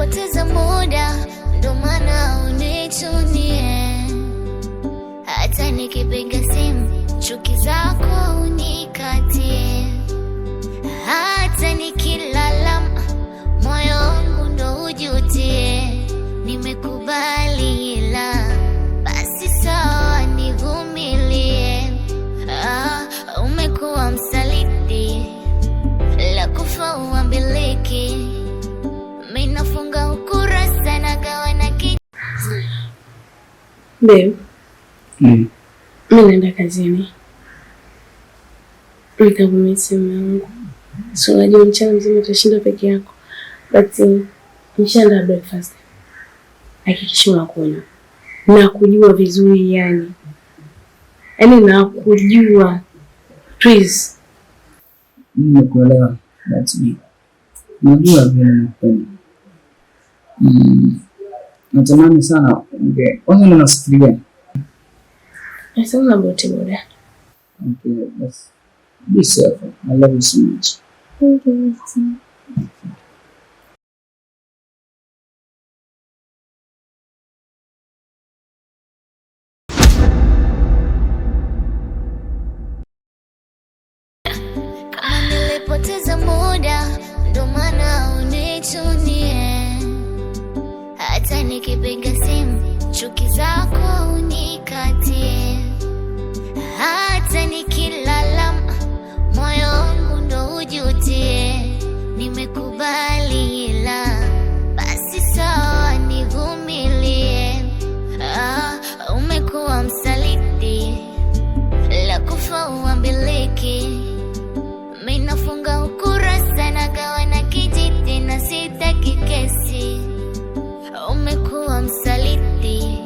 nilipoteza muda, ndo maana unichunie. Hata nikipiga simu, chuki zako unikatie. Hata nikilala, moyo wangu ndo ujutie. Nimekubali ila basi sawa, nivumilie. Umekuwa msaliti, la kufa uambiliki. Mimi nafunga ukurasa na gawa na Babe. Mimi naenda kazini. Nikavumilia simu yangu. So unajua mchana mzima utashinda peke yako. But nishaandaa breakfast. Hakikisha unakunywa. Na kujua vizuri yani. Yaani na kujua. Please. Nimekuelewa. That's me. Najua vile nakupenda. Natamani sana kwanza ninafikiria. Nasema na bote bora. Okay, basi. Be safe. I love you so much. Thank you. kama nilipoteza muda, ndo maana unichunie. Hata nikipiga simu, chuki zako unikatie. Hata nikilala, moyo wangu ndo ujutie. Nimekubali ila basi sawa, nivumilie. Umekuwa msaliti, la kufa uambiliki. Mimi nafunga ukurasa na gawa na kijiti na sitaki kesi. Umekuwa msaliti,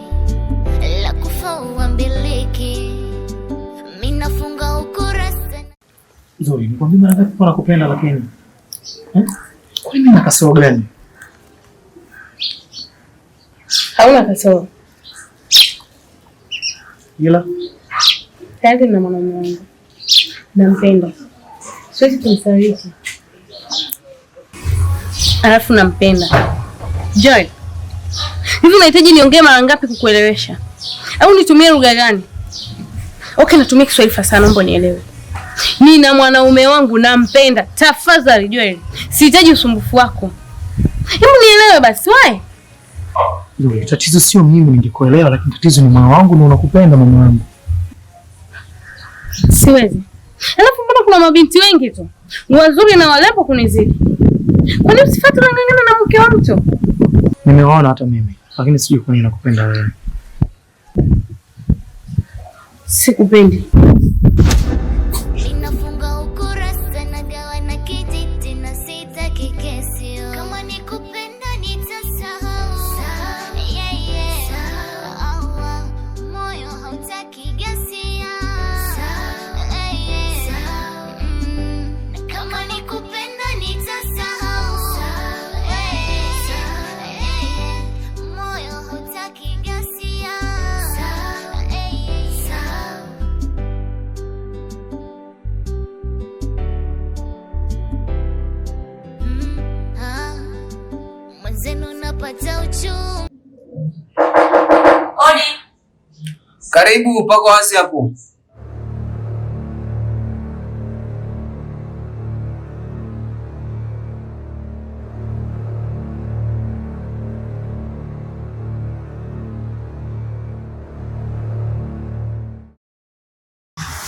la kufa uambiliki. Mimi nafunga ukurasa. Zuri, nikwambia mara ngapi kwa nakupenda lakini. Kwa nini na kasoro gani? Hauna kasoro. Ila Tayari na mwanaume wangu. Nampenda. Siwezi kumsaliti. Alafu nampenda. Joy. Hivi unahitaji niongee mara ngapi kukuelewesha? Au nitumie lugha gani? Okay, natumia Kiswahili fasaha, naomba nielewe. Nina mwanaume wangu nampenda. Tafadhali Joy. Sihitaji usumbufu wako. Hebu nielewe basi, wewe. Zuri, tatizo sio mimi ningekuelewa, lakini tatizo ni moyo wangu na unakupenda mama wangu. Siwezi. Alafu mbona kuna mabinti wengi tu wazuri na walembo kunizidi? Kwa nini usifuate ngangana na mke wa mtu? Nimeona hata mimi, lakini sijui kwa nini nakupenda wewe. Sikupendi. Ninafunga ukurasa na gawa na kijiti na sitaki kesi. Kama nikupenda nitasahau. Moyo hautaki ghasia. Kama nikupenda nitasahau. Moyo hautaki ghasia. Mwenzenu napata uchungu. Odi. Karibu, pako wazi hapo.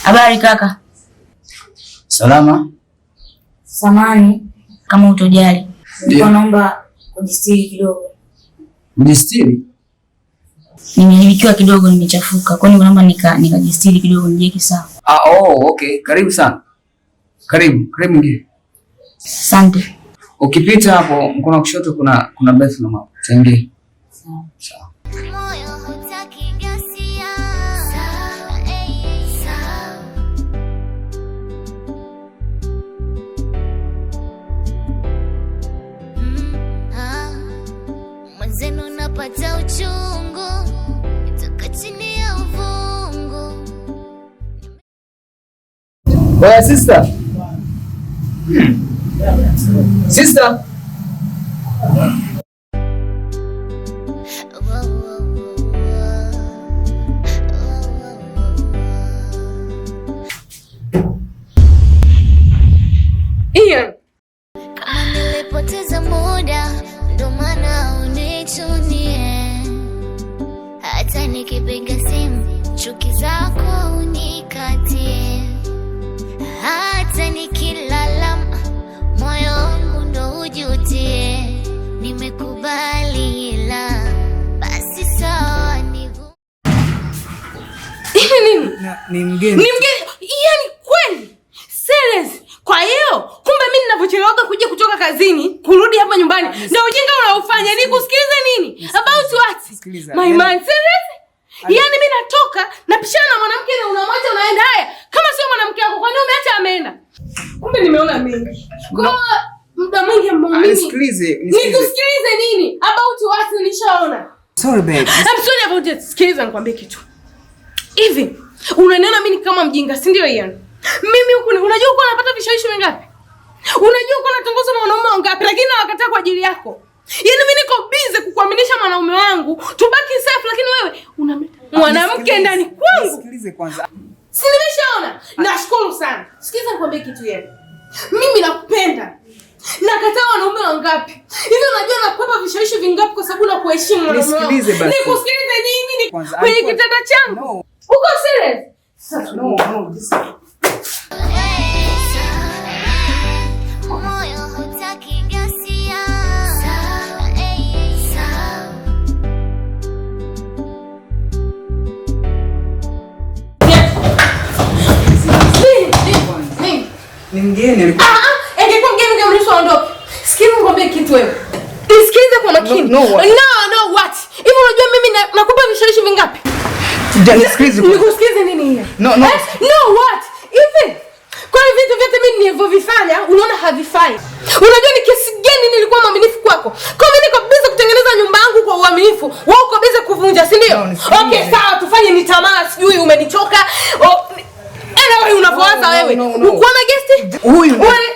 Habari kaka. Salama. Samani kama utojali. Nilikuwa naomba kujistiri kidogo. Kujistiri? Nimehilikiwa kidogo, nimechafuka. Kwa hiyo naomba nikajistiri kidogo nijeke sawa. Okay. Karibu sana. Karibu ngie. Asante. Ukipita hapo mkono kushoto kuna bathroom hapo. Taingia. Sawa. Moyo hautaki ghasia. Mwenzenu napata uchungu. Toka chini ya uvungu. Oya sister. Sister. napoteza muda, ndo maana unichunie. Hata nikipiga simu chuki zako unikatie. Hata nikilala moyo wangu ndo ujutie. Nimekubali ila basi sawa nivu. Nini? Ni mgeni. Ni mgeni. Yaani kweli? Serious? Kwa hiyo kumbe mimi ninavyochelewa kuja kutoka kazini kurudi hapa nyumbani ndio ujinga unaofanya. Nikusikilize nini? About what? My man, serious? Yaani mimi natoka napishana na mwanamke na unamwacha unaenda. Haya, kama sio mwanamke wako kwa nini umeacha ameenda? Kumbe nimeona mengi. Kwa muda mwingi ambao mimi nikusikilize nini? About what nishaona. Sorry babe. I'm sorry about it. Sikiliza nikwambie kitu. Hivi, unaniona mimi kama mjinga, si ndio Ian? Mimi huku unajua uko unapata vishawishi vingapi? Unajua uko unatongozwa na wanaume wangapi lakini nawakataa kwa ajili yako. Yaani mimi niko busy kukuaminisha mwanaume wangu, tubaki safe lakini wewe unamleta mwanamke ndani kwangu. Sikilize kwanza. Si nimeshaona. Nashukuru sana. Sikiliza nikwambie kitu yeye. Mimi nakupenda. Nakataa wanaume wangapi? Hivi unajua nakupata vishawishi vingapi kwa sababu nakuheshimu mwanaume wangu. Nikusikilize nini? Kwenye kitanda changu. No. Uko serious? No, this Moyo hutaki ghasia. ni mgeni alikuwa. Ingekuwa mgeni ungemruhusu aondoke. Sikiliza nikwambie kitu wewe. Nisikilize kwa makini. No, what? Hivi unajua mimi nakupa vishawishi vingapi? Nikusikilize nini hiyo? No, what? Hivi kwa vitu vyote mimi nilivyovifanya unaona havifai. Unajua ni kiasi gani nilikuwa mwaminifu kwako? Kwa mimi niko busy kutengeneza nyumba yangu kwa uaminifu. Wewe uko busy kuvunja, si ndio? Okay, sawa, tufanye ni tamaa, sijui umenichoka. Wewe unavoanza wewe. Uko na guest? Huyu nani?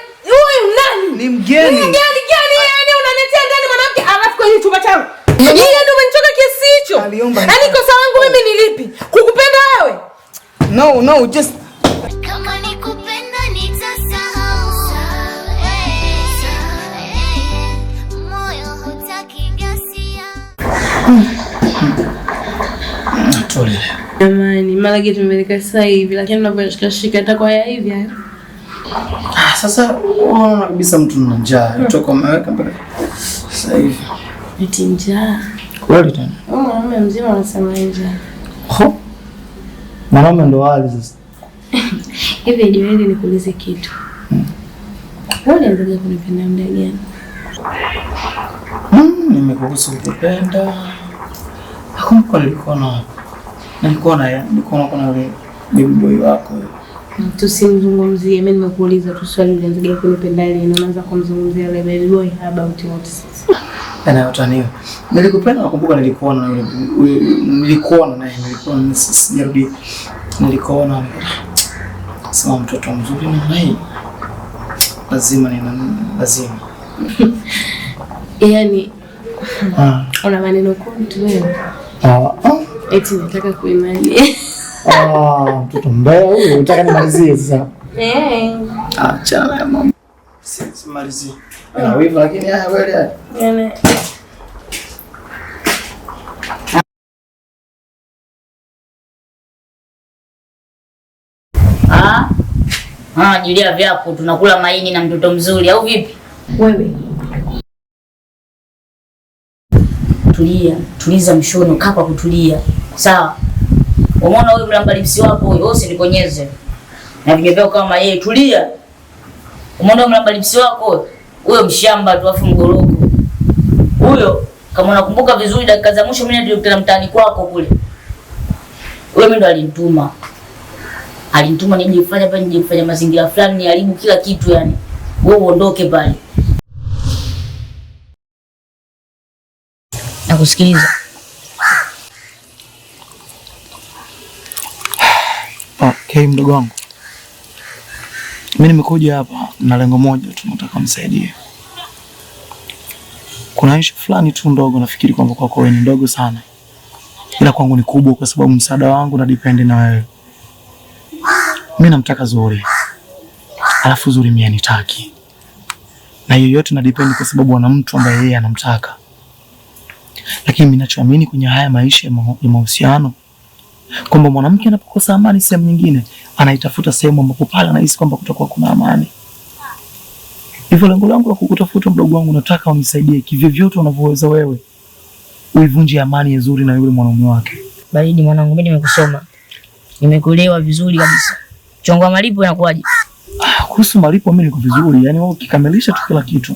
Ni mgeni. Ni mgeni gani yani unaletea ndani mwanamke alafu kwenye chumba changu? Yeye ndio umenichoka kiasi hicho. Yaani kosa langu mimi ni lipi? Kukupenda wewe? No, just Kama nikupenda nitasahau. Moyo hutaki ghasia. tole. Jamani, mara kitu tumeleka sasa hivi lakini unaposhika hata kwa ya hivi hayo. Sasa unaona kabisa mtu ana njaa. Toka umeweka mpaka sasa hivi. Eti njaa. Kweli tena. Mwanaume mzima anasema njaa. Mwanaume ndo hali sasa. Hivi ndio hili nikuulize kitu. Wewe unataka kunipenda muda gani? Nimekuhusu kupenda. Hakumko nilikuwa na yule baby boy wako. Tusimzungumzie, mimi nimekuuliza tu swali ulianza kunipenda lini unaanza kumzungumzia yule baby boy about what? Ana utaniwa. Nilikupenda nakumbuka nilikuona naye sijarudi. Nilikuona sema mtoto mzuri na naye lazima. Yaani una maneno kuntu wewe. Eti nataka kuimani. Mtoto mbaya huyo, unataka nimalizie sasa? Acha na mama. Simalizie. Na wewe lakini haya wewe yani. Julia vyako tunakula maini na mtoto mzuri au vipi? Wewe. Tuliza mshono kapa kutulia. Sawa. Umeona wewe mlamba lipsi wako huyo usinikonyeze. Na vingevyo kama yeye tulia. Umeona mlamba lipsi wako huyo mshamba tu afu mgoroko. Huyo kama unakumbuka vizuri dakika za mwisho mimi nilikutana mtaani kwako kule. Wewe mimi ndo alinituma nije kufanya mazingira fulani niharibu kila kitu yani. Wewe uondoke pale. Nakusikiliza. Okay, mdogo wangu. Mimi nimekuja hapa na lengo moja tu, nataka unisaidie. Kuna issue fulani tu ndogo, nafikiri kwamba kwako wewe ni ndogo sana. Ila kwangu ni kubwa kwa sababu msaada wangu na depend na wewe. Mimi namtaka Zuri. Alafu Zuri mimi anitaki. na yoyote na depend kwa sababu ana mtu ambaye yeye anamtaka. Lakini mimi ninachoamini kwenye haya maisha ya mahusiano kwamba mwanamke anapokosa amani sehemu nyingine anaitafuta sehemu ambapo pale anahisi kwamba kutakuwa kuna amani. Hivyo lengo langu la kukutafuta mdogo wangu, nataka unisaidie kivyovyote unavyoweza wewe uivunje amani nzuri na yule mwanaume wake. Baridi mwanangu, mimi nimekusoma. Nimekuelewa vizuri kabisa. Chongo malipo inakuwaje? Kuhusu malipo mimi niko vizuri. Yaani wewe ukikamilisha tu kila kitu.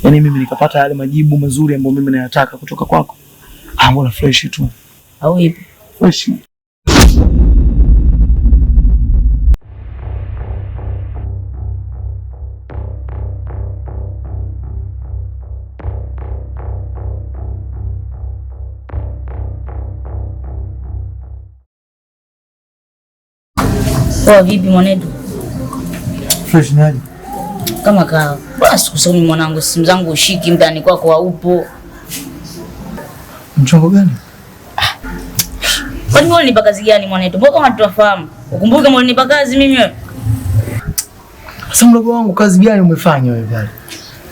Yaani mimi nikapata yale majibu mazuri ambayo mimi nayataka kutoka kwako. Mbona fresh tu. Au ipi? Fresh. Poa vipi mwanetu? Fresh ni aje? Kama kawa. Basi kusoni mwanangu, simu zangu ushiki, mtani kwako haupo. Mchongo gani? Kwani wewe unipa kazi gani mwanetu? Mbona kama tunafahamu? Ukumbuke mbona unipa kazi mimi wewe? Sasa mdogo wangu, kazi gani umefanya wewe pale?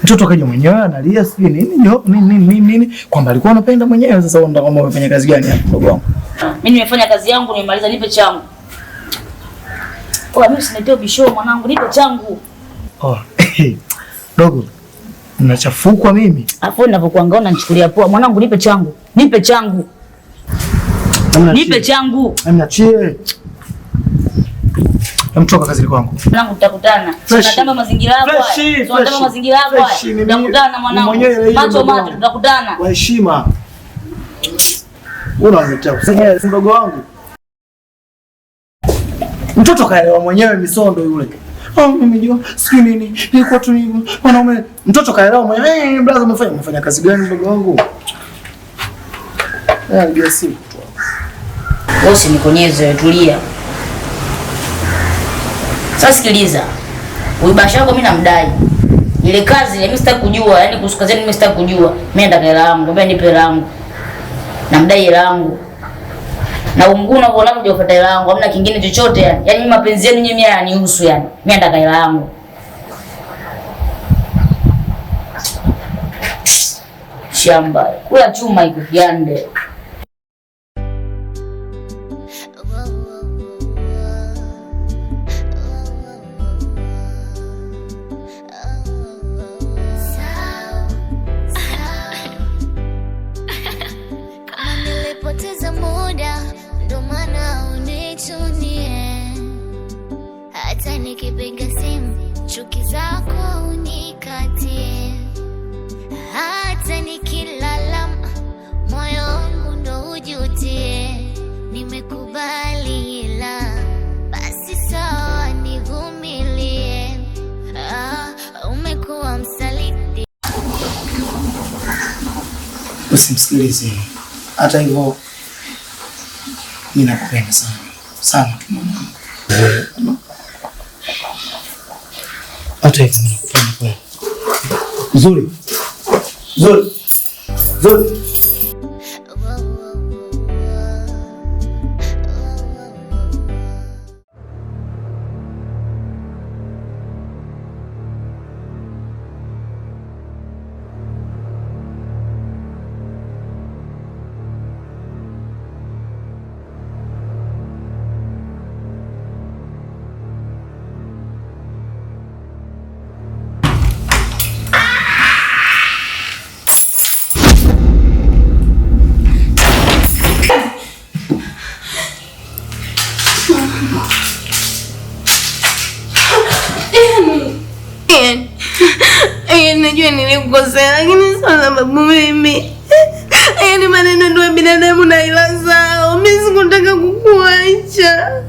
Mtoto kaja mwenyewe analia sijui nini kwamba alikuwa anapenda mwenyewe. Sasa unataka kama umefanya kazi gani hapo mdogo wangu? Mimi nimefanya kazi yangu, nimemaliza, nipe changu. Mimi sineteo bisho mwanangu, nipe changu. Dogo, ninachafukwa mimi. Afu ninapokuangalia unanichukulia poa. Mwanangu nipe changu. Nipe changu. Nipe changu. Niachie. Mtoka kazini kwangu. Mwanangu tutakutana. Tunatamba mazingira yako haya. Tunatamba mazingira yako haya. Tutakutana mwanangu. Macho macho tutakutana. Kwa heshima. Unaniletea kusanya mdogo wangu. Mtoto kaelewa mwenyewe misondo yule. Mimi jua sijui nini. Nilikuwa tu hivyo. Wanaume mtoto kaelewa mwenyewe. Brother umefanya kazi gani mdogo wangu? Ndio si. Wewe usinikonyeze, tulia. Sasa sikiliza. Uibasha wako mimi namdai. Ile kazi mimi sitaki kujua, yani kuhusu kazi mimi sitaki kujua. Mimi nataka hela yangu, naomba nipe hela yangu. Namdai hela yangu. Na umguna unaona kuja kupata hela yangu, hamna kingine chochote yani. Yaani mapenzi yenu nyinyi hayanihusu yani. Mimi nataka hela yangu. Shamba. Kula chuma iko kiande. Nikipiga simu chuki zako unikatie, hata nikilala moyo wangu ndo ujutie. Nimekubali ila basi sawa, nivumilie. Umekuwa msaliti. Usimsikilize. Hata hivyo mimi nakupenda sana. Sana tu mwanangu. Hata hivyo nakupenda kweli. Zuri. Zuri. Zuri. Najua nilikukosea lakini sio sababu mimi. Yaani maneno ndio binadamu na ila zao. Mimi sikutaka kukuacha.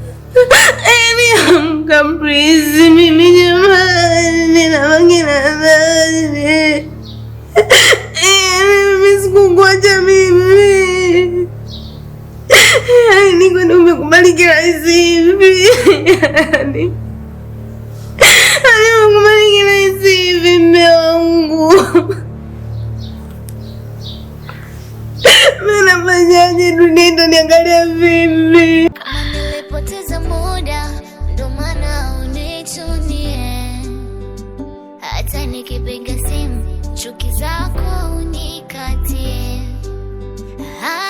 Yaani amka please, mimi jamani ninabaki na nani. Yaani mimi sikukuacha mimi. Yaani niko ndio umekubali kila hivi. Yaani umekubali kila hivi mume wangu. Mimi nafanyaje? Dunia itaniangalia vipi? Kama nilipoteza muda